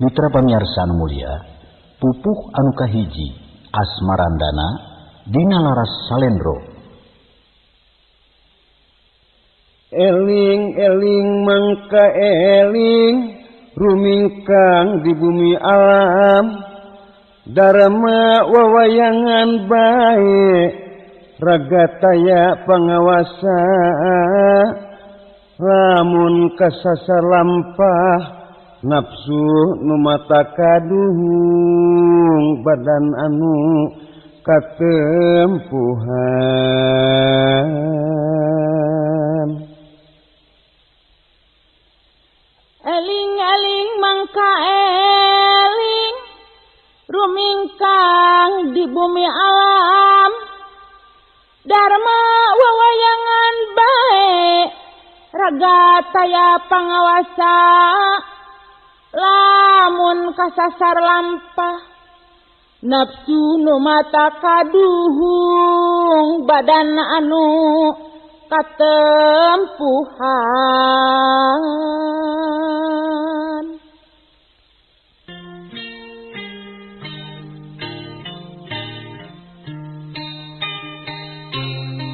Mitra pamirsa anu mulia, pupuh anu kahiji asmarandana dina laras salendro. Eling-eling mangka eling rumingkang di bumi alam, dharma wawayangan bae raga taya pangawasa, lamun kasasar lampah nafsu nu mata kaduhung badan anu katempuhan. Eling-eling mangka eling rumingkang di bumi alam, dharma wawayangan bae raga taya pangawasa, lamun kasasar lampah nafsu nu mata kaduhung badan anu katempuhan.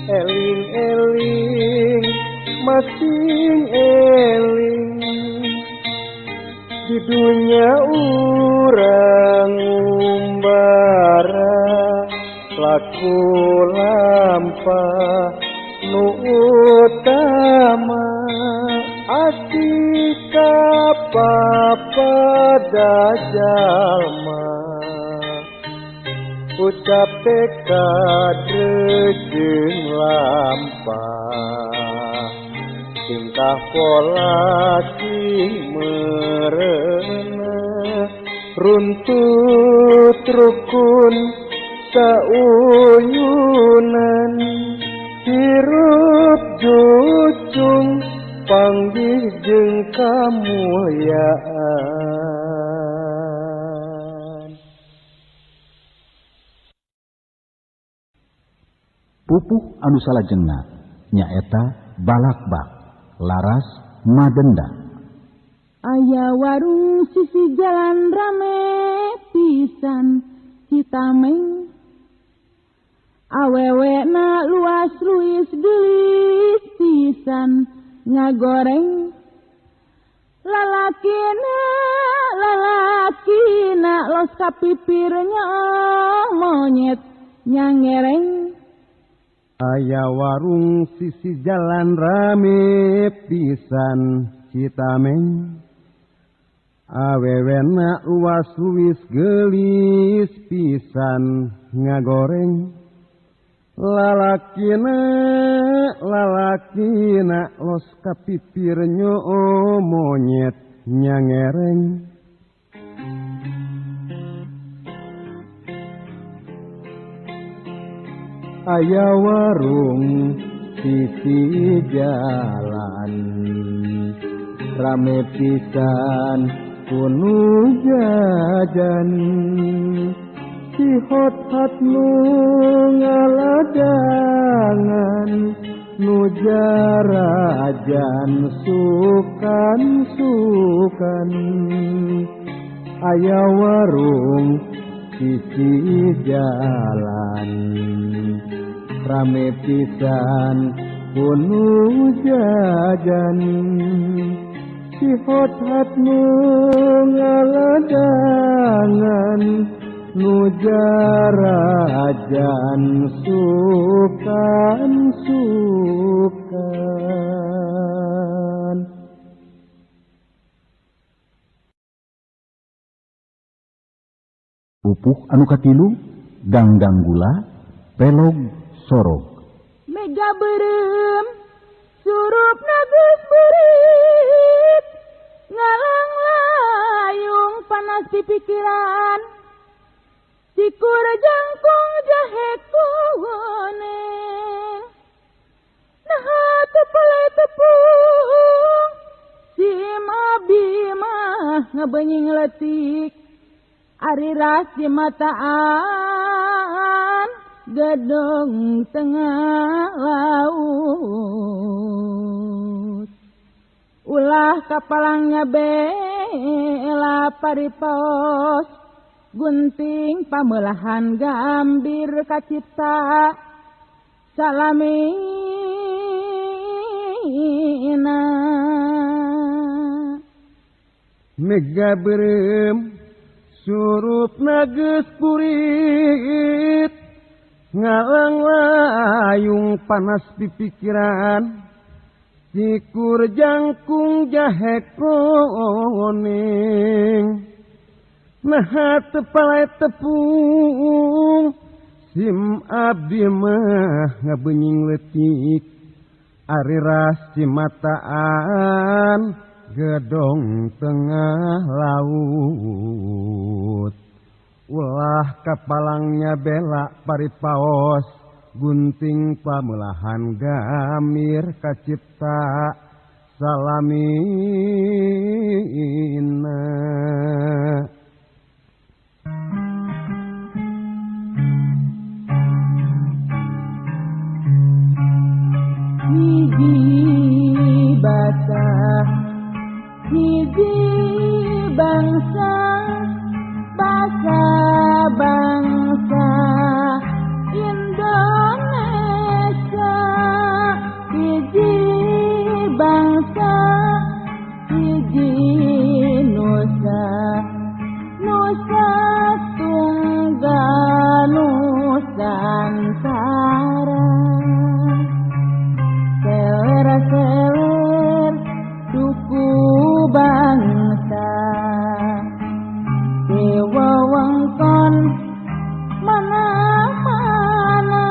Eling-eling masing eling di dunia urang umbara laku lampah nu utama asika papada jalma ucap kadrejeng lampah tingkah pola sing merena runtut rukun sauyunan hirup jujung panggih jeung kamulyaan. Pupuh anu salajengna nyaeta balakbak laras madenda. Aya warung sisi jalan rame pisan Citameng, awewena luas luis gelis pisan ngagoreng, lalakina los kapipirnya monyet nyangereng. Aya warung sisi jalan rame pisan Citameng, awewena luas luis gelis pisan ngagoreng, lalakina los kapipirnya monyet nyangereng. Aya warung sisi jalan rame pisan kunu jajan, si hot-hot nu ngaladangan nu jarajan sukan-sukan. Aya warung sisi jalan rame pisan kunu jajan, si hot-hot nu ngaladangan nu jarajan sukan-sukan. Pupuh anu katilu ganggang gula pelog sorog. Mega berem surup nagus burit, ngalang layung panas di pikiran, sikur jangkung jahe kuning, nah tepalai tepung sim abi mah ngebenying letik, ari ras di mataan gedung tengah laut, ulah kapalangnya ela paripaos gunting pamelahan gambir kacipta salamina mega berem surup nages purit ngalang layung panas di pikiran cikur jangkung jahe koning nah tepalai tepung sim abdi mah ngabenying letik ari ras cimataan gedong tengah laut ulah kapalangnya bela paripaos gunting pamelahan gamir kacipta salamina hiji basah hiji bangsa bangsa Indonesia hiji bangsa hiji nusa tunggal nusantara seler suku bangsa wewengkon mana-mana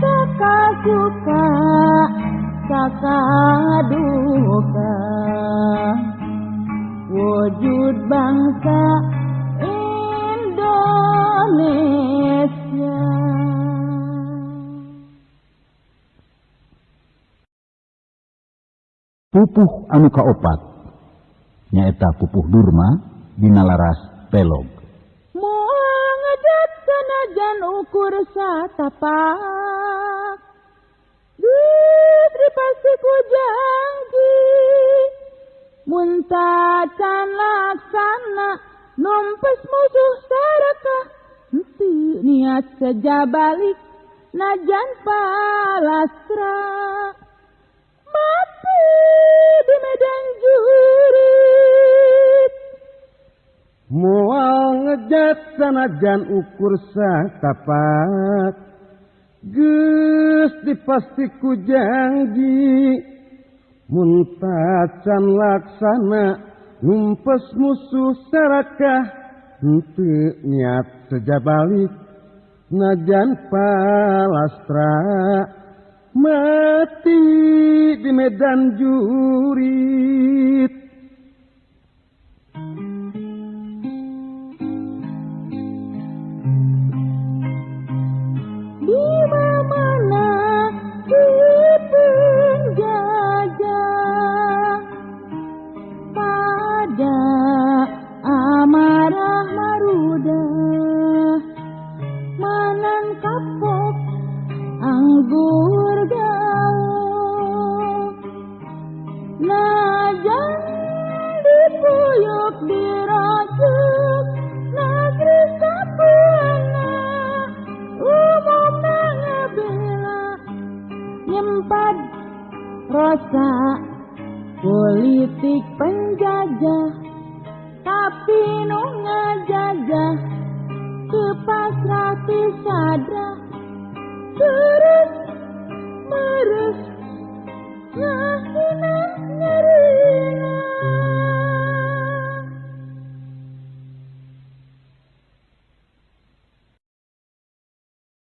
suka duka wujud bangsa Indonesia. Pupuh anu kaopat nyaeta pupuh Durma dina laras Pelog. Moal ngejat sanajan ukur satapak Diberi pasti ku janji muntacan laksana numpes musuh sarakah henti niat sejabalik najan palastra mati di medan jurit moal ngejat sanajan ukur satapak geus dipasti ku janji muntacan laksana numpes musuh sarakah henteu niat sejabalik najan palastra mati di medan jurit. Di mana di penjajah pada amarah marudah manan kapok anggur gaul najan dipuyuk dirasuk negeri sapuana umumna ngabela nyempad rasa politik penjajah tapi nu ngajajah kepasrah tisadra terus meres ngahina nyerina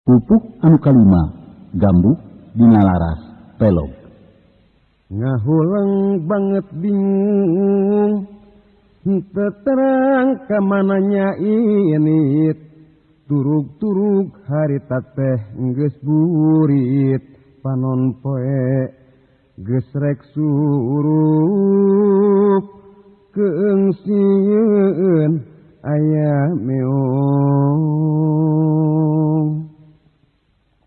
Pupuh anu kalima Gambuk dina laras Pelog. Ngahulang banget bingung henteu terang kamananya init turug-turug harita teh geus burit panon poe geus rek surup keungsieun aya meong.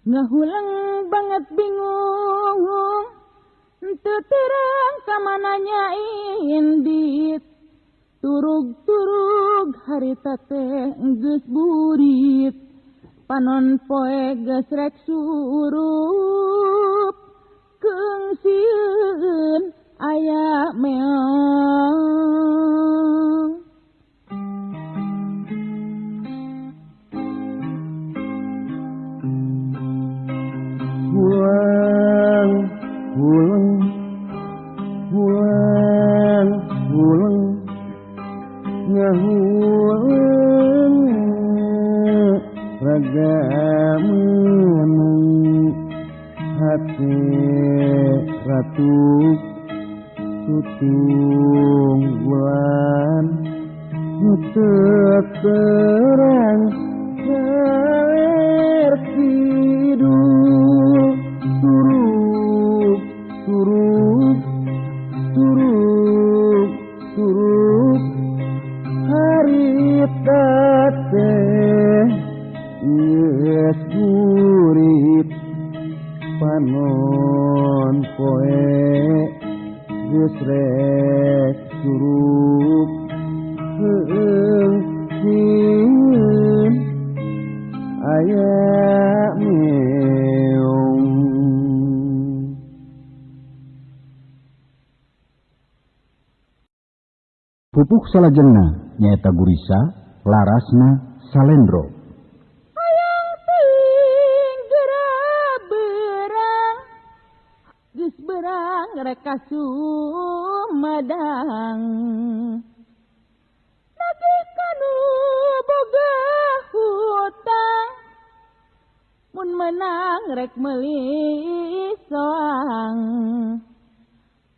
ngahulang banget bingung henteu terang kamananya nyain dit turug-turug harita teh geus burit panon poe geus rek surup keung sieun aya meong pulang ngahulang raga menang hati ratu tutung bulan terang saler kidul turug harita teh geus burit panon poe geus rek surup heung sieun aya meong. Pupuk salajengna nyaeta gurisa larasna salendro. hayang ting berang geus berang rek ka Sumedang nagih kanu boga hutang mun menang rek meuli soang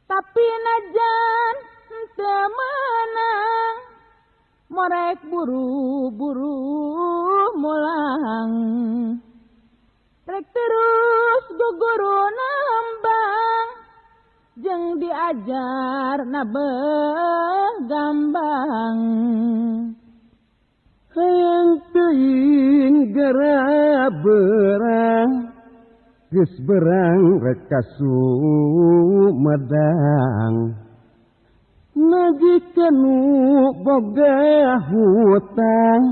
tapi najan teu menang morek buru-buru mulang rek terus guguru nambang jeung diajar na begambang Hayang teuing gara berang geus berang rek ka Sumedang nagih kanu boga hutang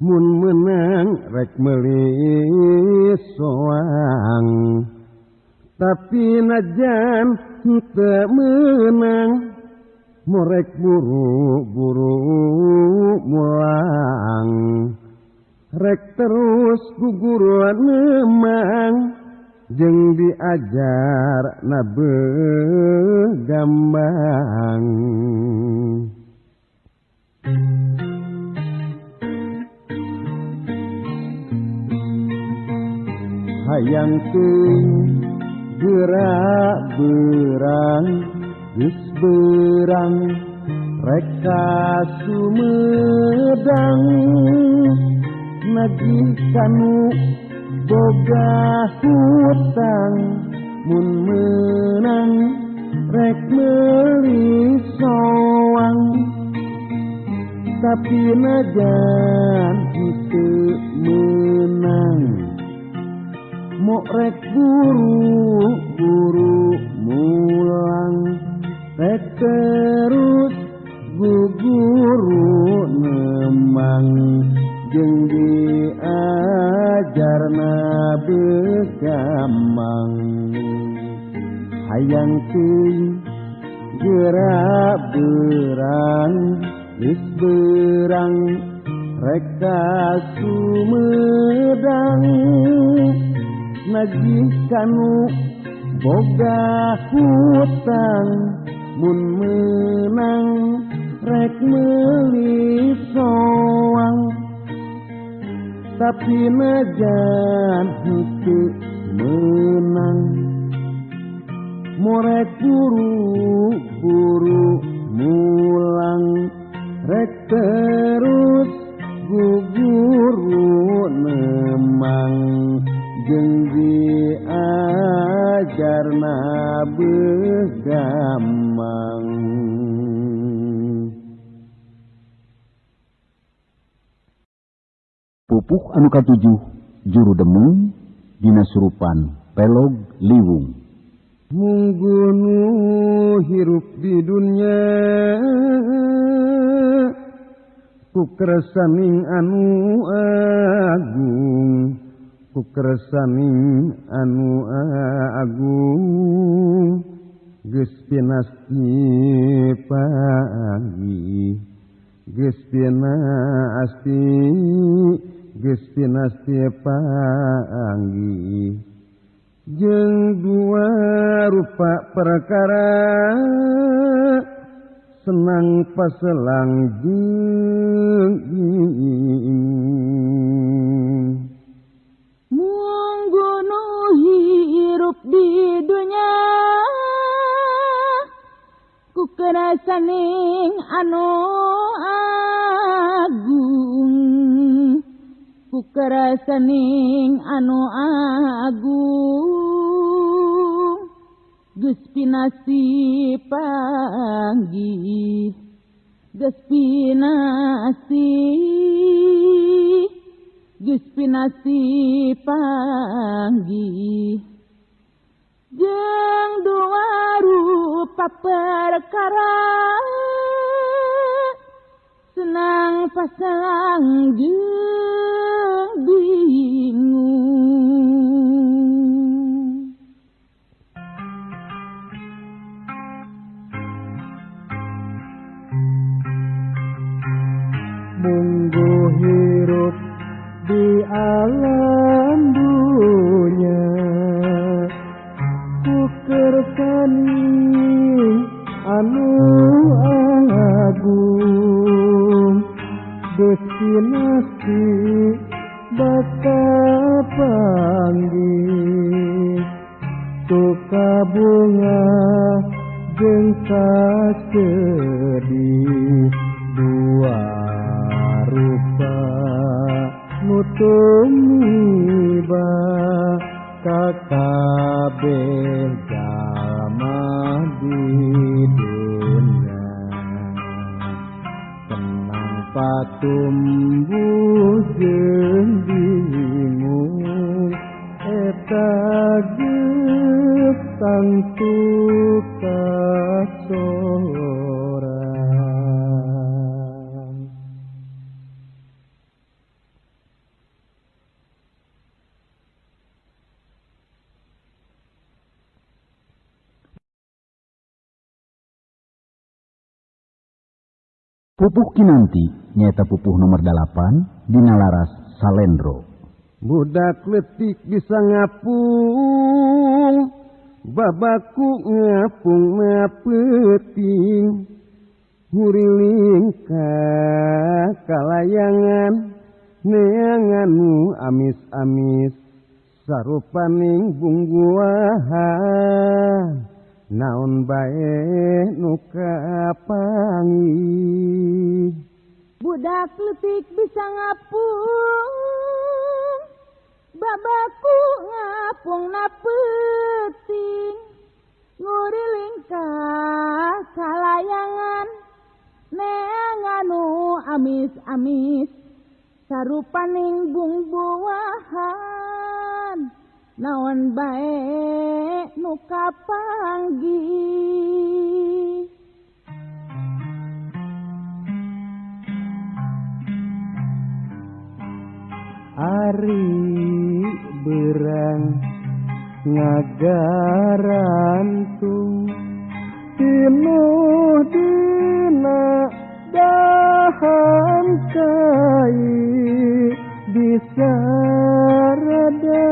mun menang rek meuli soang tapi najan teu menang morek buru-buru mulang rek terus guguru nemang jeung diajar na begambang hayang teuing geura berang geus berang rek ka Sumedang nagih kanu boga hutang mun menang rek meuli soang tapi najan teu menang mok rek buru-buru mulang rek terus guguru nemang jeung diajarna begambang hayang teuing geura berang geus berang rek ka Sumedang nagih kanu boga hutang mun menang rek meuli soang tapi najan teu menang morek buru-buru mulang rek terus guguru nemang jeung diajarna begambang. Pupuh anu katujuh juru demung dina surupan pelog liwung. munggunu hirup di dunia ku kersaning anu agung ku kersaning anu agung geus pinasti pagi geus pinasti pagi jeung dua rupa perkara senang paselang jeung munggunu hirup di dunya ku kerasaning anu agung ku kerasaning anu agung geus pinasti panggih geus pinasti panggih jeung dua rupa perkara senang paselang jeung bingung munggu hirup di alam dunya ku kersaning anu agung destinasi bakal panggih suka bunga jeung sedih dua rupa nutumiba kakabeh jalma di dunya tenang patumbuh jeung bingung eta geus tangtu kasorang Pupuh kinanti nyaeta pupuh nomor 8 dina laras Salendro. budak letik bisa ngapung babaku ngapung peuting huriling ka kalayangan neanganu amis-amis sarupaning bungguahan naon bae nu kapanggih budak letik bisa ngapung babaku ngapung peuting nguriling ka kalayangan neanganu amis-amis sarupaning bungbuahan naon bae nu kapanggih ari berang ngagarantung tinuh dina dahan kai bisa rada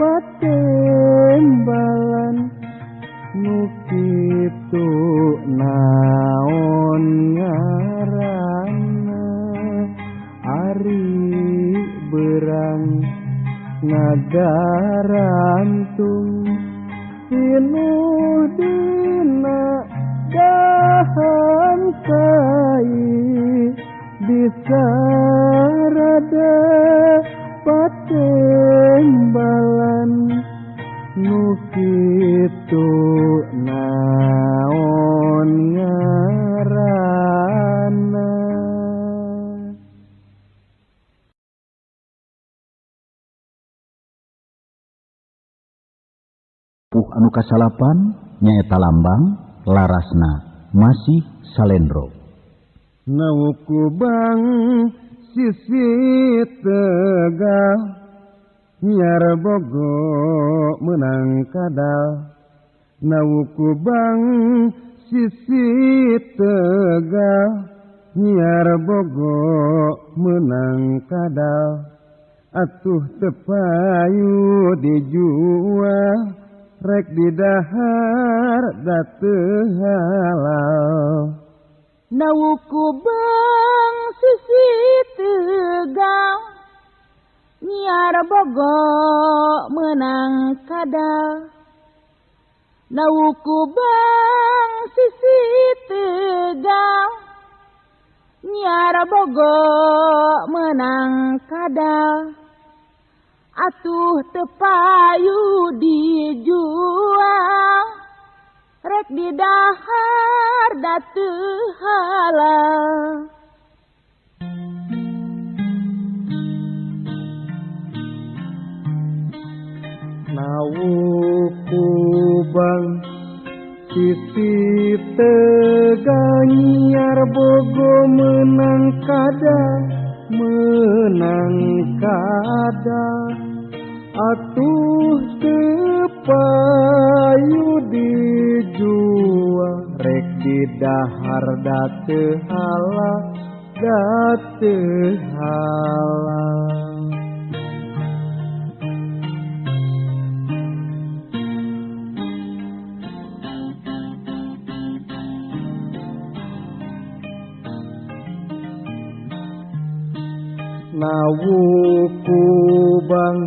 patembalan nu kitu naon ngaranna ari berang ngagarantung tinuh dina dahan kai bisa rada patembalan nu kitu naon Pupuh anu kasalapan nyaeta lambang larasna masih salendro. Nawukubang sisi tegal nyiar bogo menang kadal. Nawukubang sisi tegal nyiar bogo menang kadal. Atuh tepayu dijual rek didahar da teu halal. Nawukubang sisi tegal nyiar bogo menang kadal. Nawukubang sisi tegal nyiar bogo menang kadal. Atuh tepayu dijual rek didahar da teu halal. Nawukubang sisi tegal nyiar bogo menang kadal. Atuh tepayu dijual rek didahar da teu halal. Nawukubang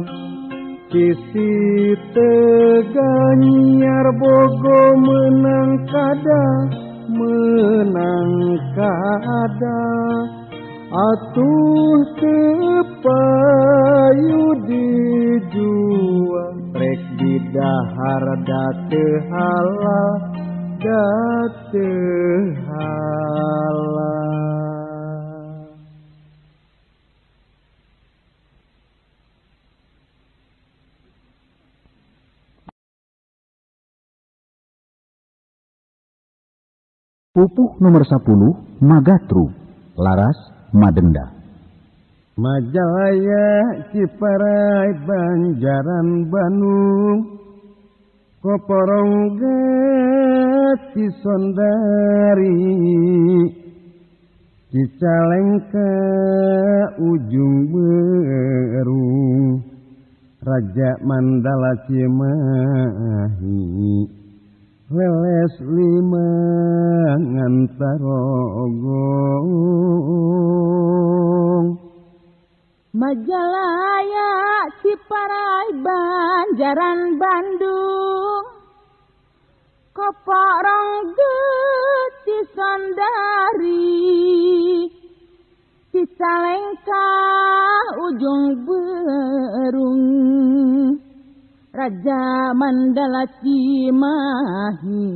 sisi tegal nyiar bogo menang kadal. Atuh tepayu dijual rek didahar da teu halal. Pupuh nomor 10 Magatru laras Madenda. Majalaya Ciparai Banjaran Bandung Koporongga Cisondari Cicalengka Ujung Berung Raja Mandala Cimahi Leles lima ngantarogong. Majalaya Ciparai Banjaran Bandung Koporongga Cisondari Cicalengka Ujung Berung Raja Mandala Cimahi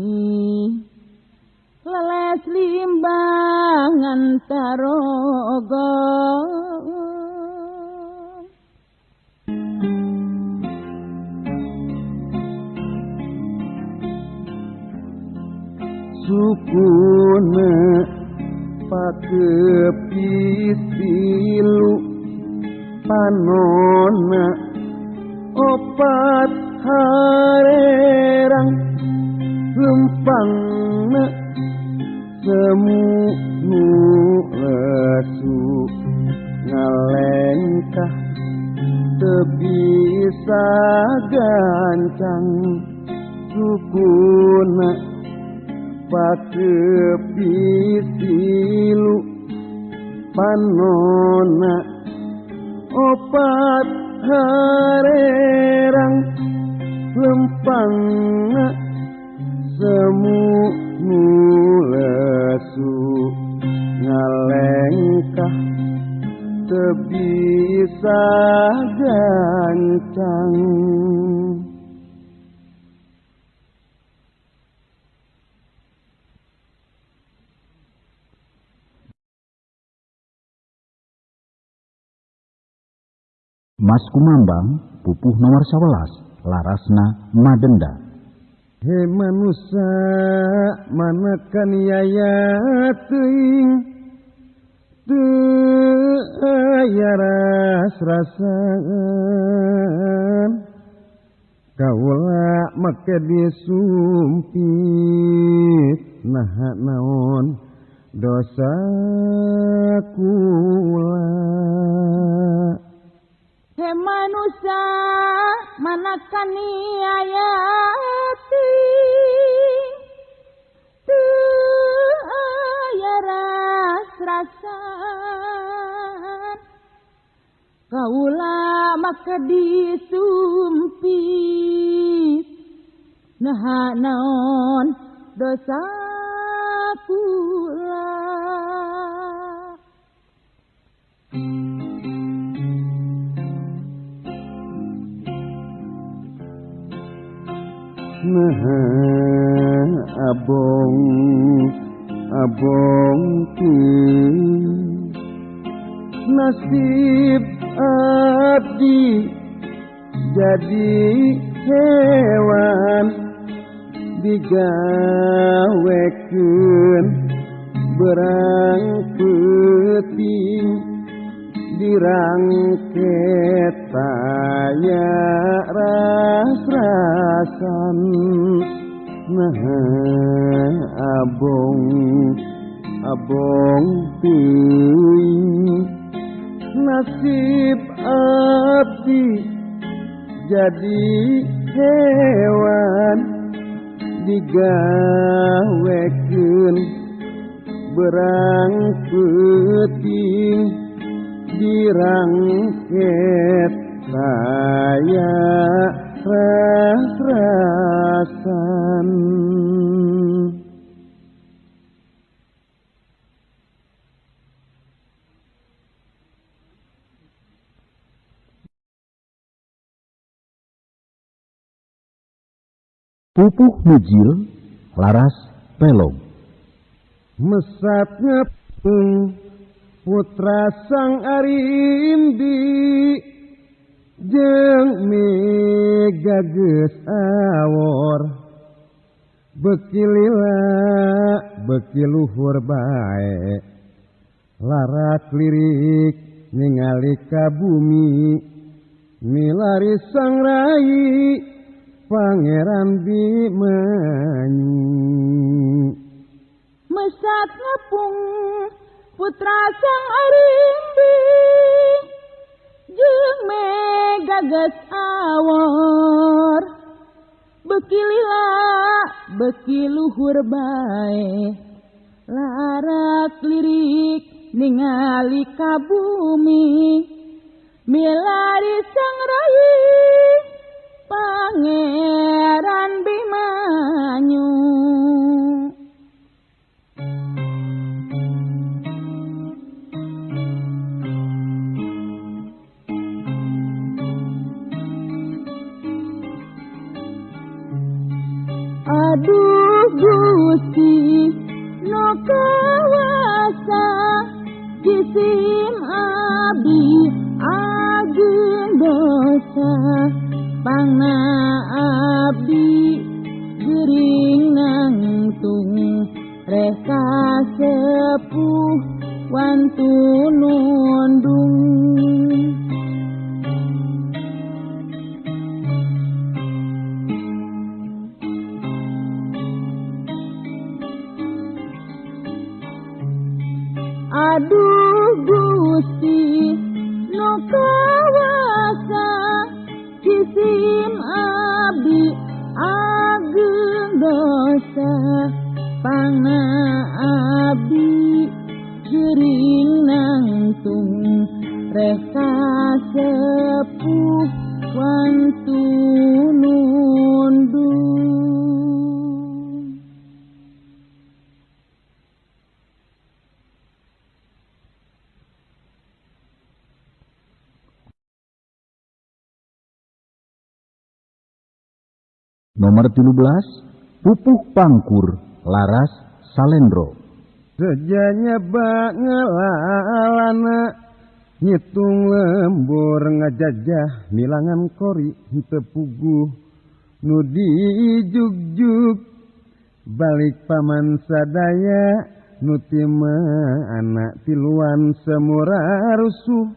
Leles limbangan tarogong. Sukuna pakepisilu panona opat harerang lempangna semu lesu ngalengkah tebisa gancang. Sukuna pakepisilu panona opat harerang lempangna semu lesu ngalengkah tebisa gancang. Mas Kumambang pupuh nomor 11 larasna Madenda. he manusia manakan yaya teuing teu aya ras-rasaan kaula make disumpit naha naon dosa kula he manusia manakan aya teuing teu aya ras-rasaan kaula make disumpit naha naon dosa kula naha abong ki nasib abdi jadi hewan digawekeun berang peuting dirangket taya ras-rasan naha abong teuing nasib abdi jadi hewan digawekeun berang peuting dirangket taya ras-rasan pupuh mujil laras pelog mesat ngepung putra sang arimbi jeung mega geus awor beuki lila beuki luhur bae laras lirik ningali ka bumi milari sang rai Pangeran Bimanyu mesat ngepung putra sang arimbi jeung mega geus awor beuki lila beuki luhur bae laras lirik ningali ka bumi milari sang rai Pangeran Bimanyu aduh Gusti no kawasa jisim abdi ageun dosa pangna abdi geuring nangtung reka sepuh wantu nundung aduh Gusti no kawasa jisim abdi ageun dosa pangna abdi geuring nangtung reka sepuh wantu nundung Nomor 13 pupuh pangkur laras salendro sejanya bangelalana ngitung lembur ngajajah milangan kori henteu puguh nudi jugjug balik paman sadaya nutima anak tiluan semura rusuh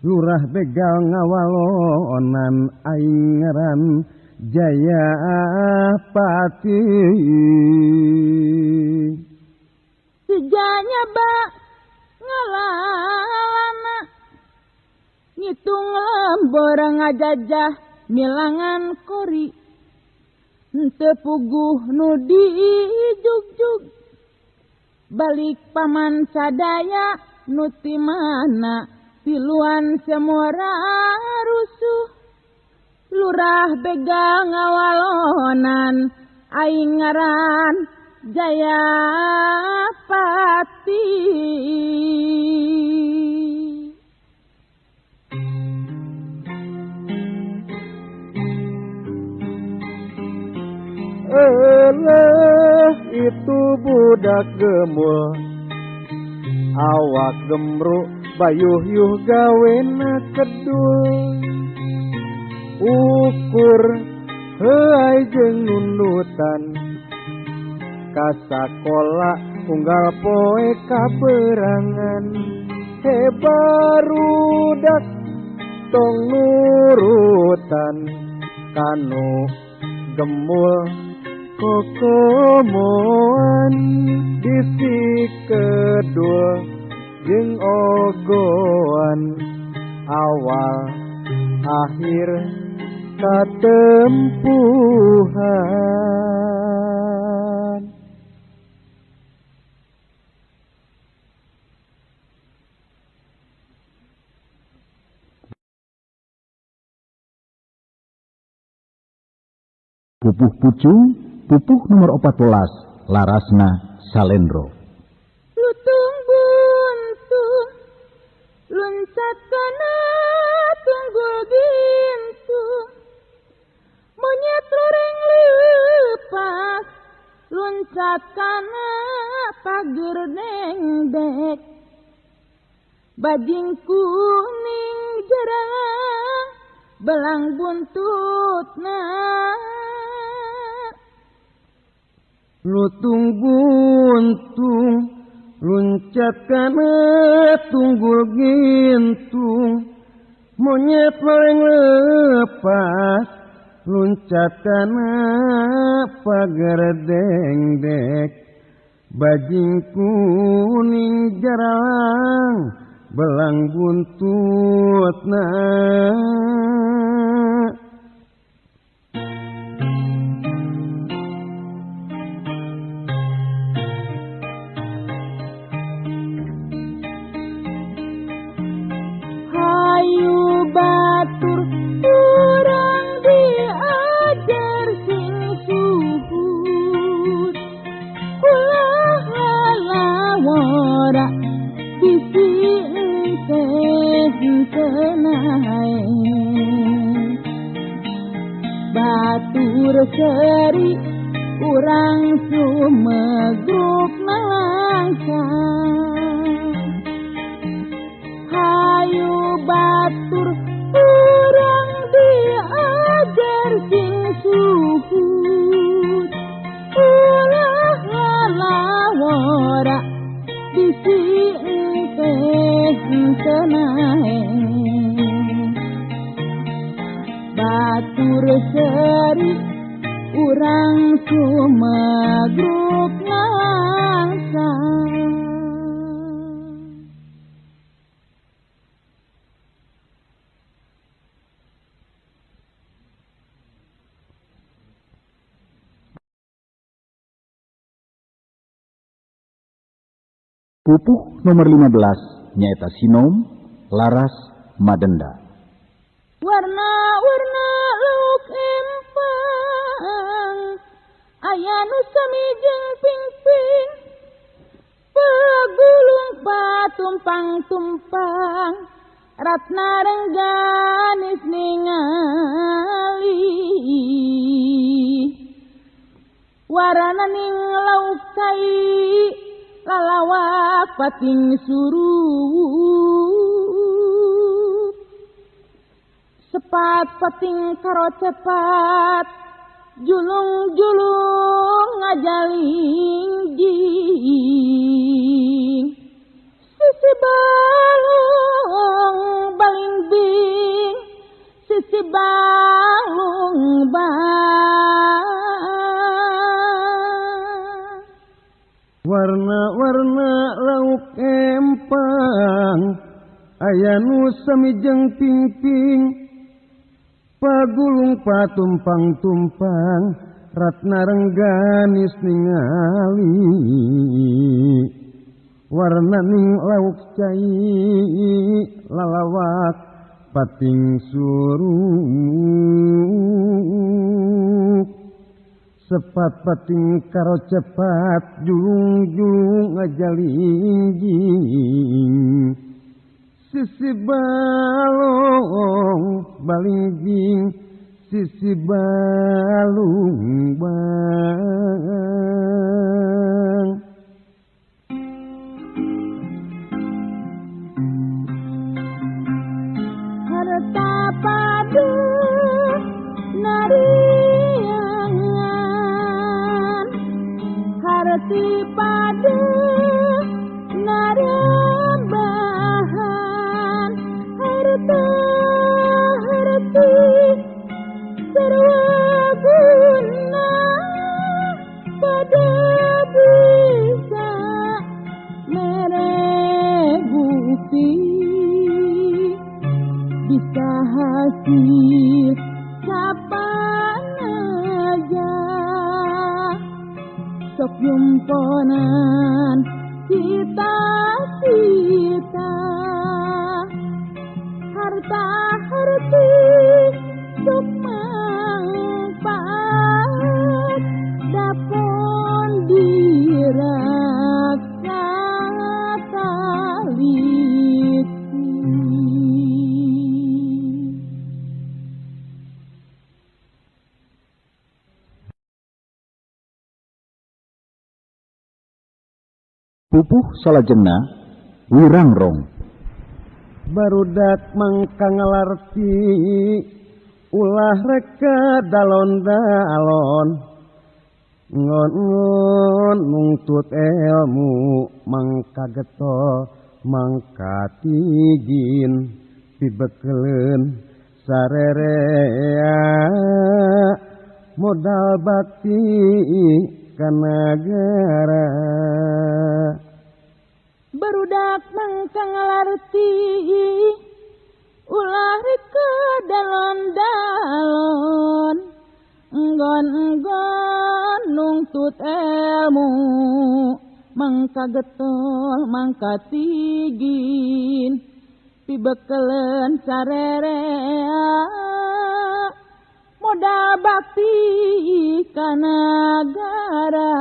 lurah begal ngawalonan aing ngaran Jaya Pati sejanya bak ngalalana ngitung lembor ngajajah milangan kori henteu puguh nudi jugjug balik paman sadaya nutimana tiluan semora rusuh lurah begal ngawalonan aing ngaran Jaya Pati Eleh itu budak gemul awak gemruk bayuh-yuh gawena kedul ukur heuai jeung nunutan ka sakola unggal poe kaberangan barudak tong nurutan kanu gemul kokomoan bisi kedul jeung ogoan awal akhir katempuhan Pupuh pucung pupuh nomor 14 larasna Salendro lutung buntung luncat kana tunggul gintung monyet loreng leupas luncat kana pager dengdek bajing kuning jerang belang buntutna lutung buntung luncat kana tunggul gintung monyet loreng lepas luncat kana pagar dengdek bajing kuning jarang belang buntutna batur urang diajar sing suhud ulah lalawara bisi ente-entenae batur seri urang sumegruk nalangsang hayu batur urang diajar sing suhud ulah lalawara bisi ente-entenae batur seri urang sumegruk nalangsang Pupuh nomor 15 nyaeta Sinom laras Madenda warna-warna lauk empang aya nu sami jeung pingping pagulung patumpang-tumpang ratna rengganis ningali warana ning lauk cai lalawak pating suruh sepat pating karo cepat julung-julung ngajaling jing sisi balung baling bing sisi balung bang warna-warna lauk empang aya nu samijeng pingping pagulung patumpang-tumpang ratna rengganis ningali warna ning lauk cai lalawak pating suruh sepat pating karo cepat julung-julung ngajalingjing sisi balong balingjing sisi balung bang harta padu nariangan harti padu narambahan harta harti sarwaguna pada bisa meregupi bisa hasil kapan aja sok yumponan cita-cita harta harti sok manfaat dapon dirasa taliti pupuh salajengna wirangrong barudak mangka ngalarti ulah reka dalon-dalon ngon-ngon nungtut ilmu mangka getol mangka tijin pibekeleun sarerea modal bakti ka nagara barudak mangka ngalarti ulah reka dalon-dalon enggon-enggon nungtut ilmu mangka getol mangka tigin pibekeleun sarerea modal bakti ka nagara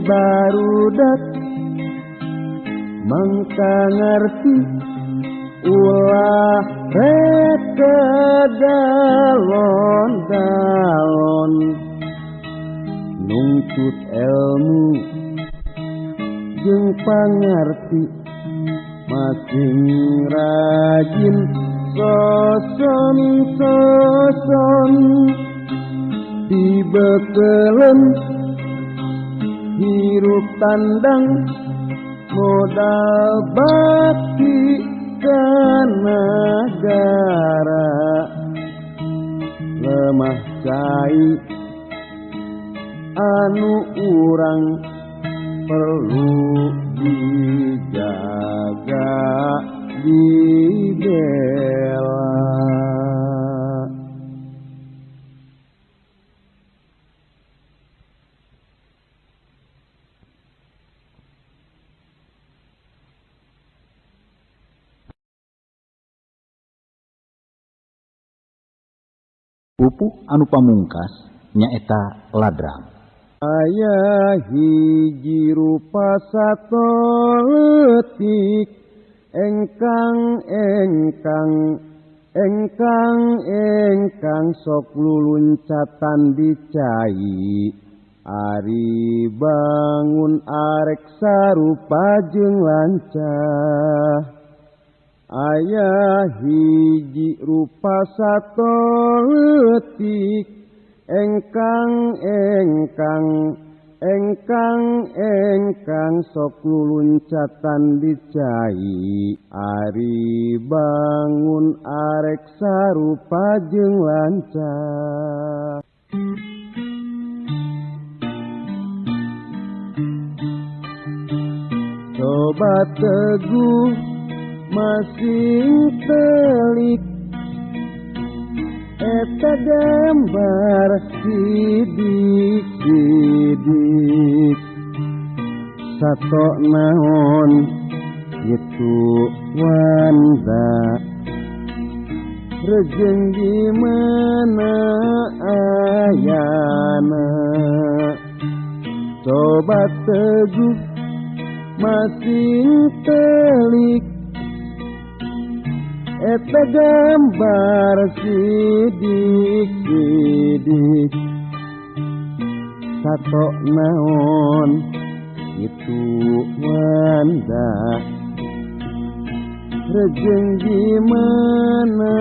barudak mangka ngarti ulah reka dalon-dalon nungtut ilmu jeung pangarti makin rajin soson dibekeleun hirup tandang modal bakti ka nagara lemah cai anu urang perlu dijaga dibela pupuh anu pamungkas nyaeta ladrang aya hiji rupa sateletik engkang sok luluncatan dicai Ari bangun arek sarupa jeung lancah aya hiji rupa sato leutik engkang sok luluncatan dicai ari bangun arek sarupa jeung lancah coba teguh masing telik eta gambar sidik sato naon itu wanda rejeng di mana ayana coba teguh masing telik eta gambar sidik sato naon itu wanda rejeng di mana